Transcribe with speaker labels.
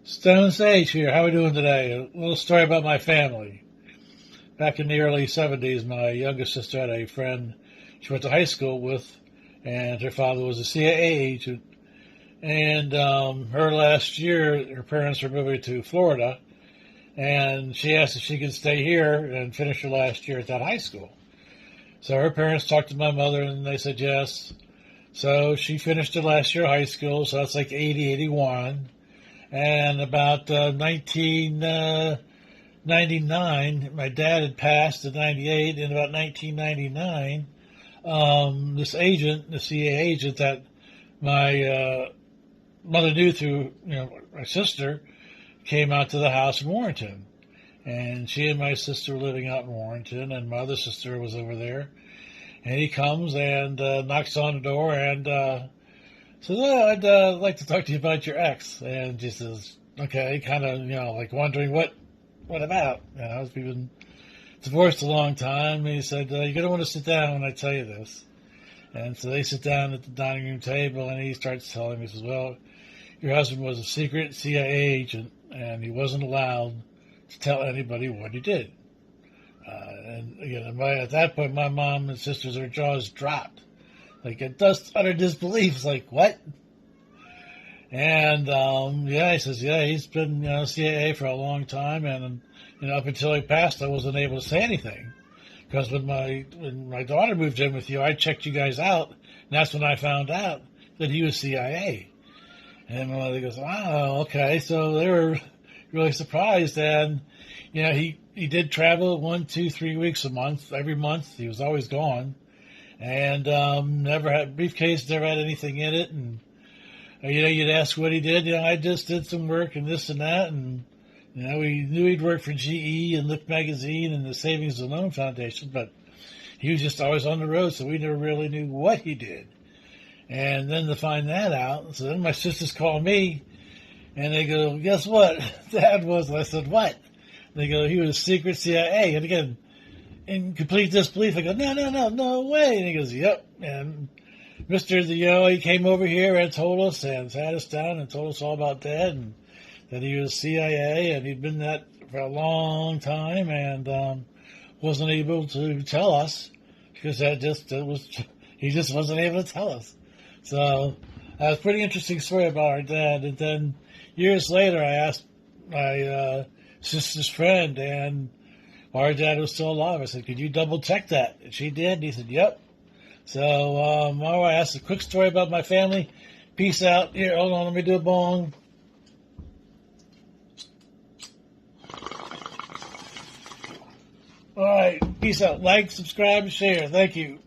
Speaker 1: Stone Sage here. How are we doing today? A little story about my family. Back in the early 70s, my youngest sister had a friend she went to high school with, and her father was a CIA agent. And her last year, her parents were moving to Florida, and she asked if she could stay here and finish her last year at that high school. So her parents talked to my mother, and they said yes. So she finished her last year of high school, so that's like 80, 81. And about 1999, my dad had passed in 98. In about 1999, this agent, the CIA agent that my mother knew through my sister, came out to the house in Warrenton. And she and my sister were living out in Warrenton, and my other sister was over there. And he comes and knocks on the door and says, "Oh, I'd like to talk to you about your ex." And she says, "Okay," kind of, like wondering what about. We've been divorced a long time. And he said, "You're going to want to sit down when I tell you this." And so they sit down at the dining room table, and he starts telling me, he says, "Well, your husband was a secret CIA agent, and he wasn't allowed to tell anybody what he did." And again, at that point, my mom and sisters, their jaws dropped. Like, it does utter disbelief. It's like, what? And, he says, yeah, he's been, CIA for a long time. And, up until he passed, I wasn't able to say anything. Because when my daughter moved in with you, I checked you guys out. And that's when I found out that he was CIA. And my mother goes, wow, okay. So they were really surprised. And, he did travel 1, 2, 3 weeks a month. Every month, he was always gone. And never had briefcase, never had anything in it. And you'd ask what he did. I just did some work and this and that. And we knew he'd worked for GE and Lift Magazine and the Savings and Loan Foundation, but he was just always on the road, so we never really knew what he did. And then to find that out, so then my sisters call me, and they go, "Guess what Dad was?" And I said, "What?" They go, "He was secret CIA." And again, in complete disbelief, I go, no way. And he goes, "Yep." And he came over here and told us and sat us down and told us all about Dad and that he was CIA and he'd been that for a long time and wasn't able to tell us because he just wasn't able to tell us. So that was a pretty interesting story about our dad. And then years later, I asked my sister's friend, and our dad was still alive. I said, "Could you double check that?" And she did. And he said, "Yep." So, I asked a quick story about my family. Peace out. Here, hold on. Let me do a bong. All right. Peace out. Like, subscribe, share. Thank you.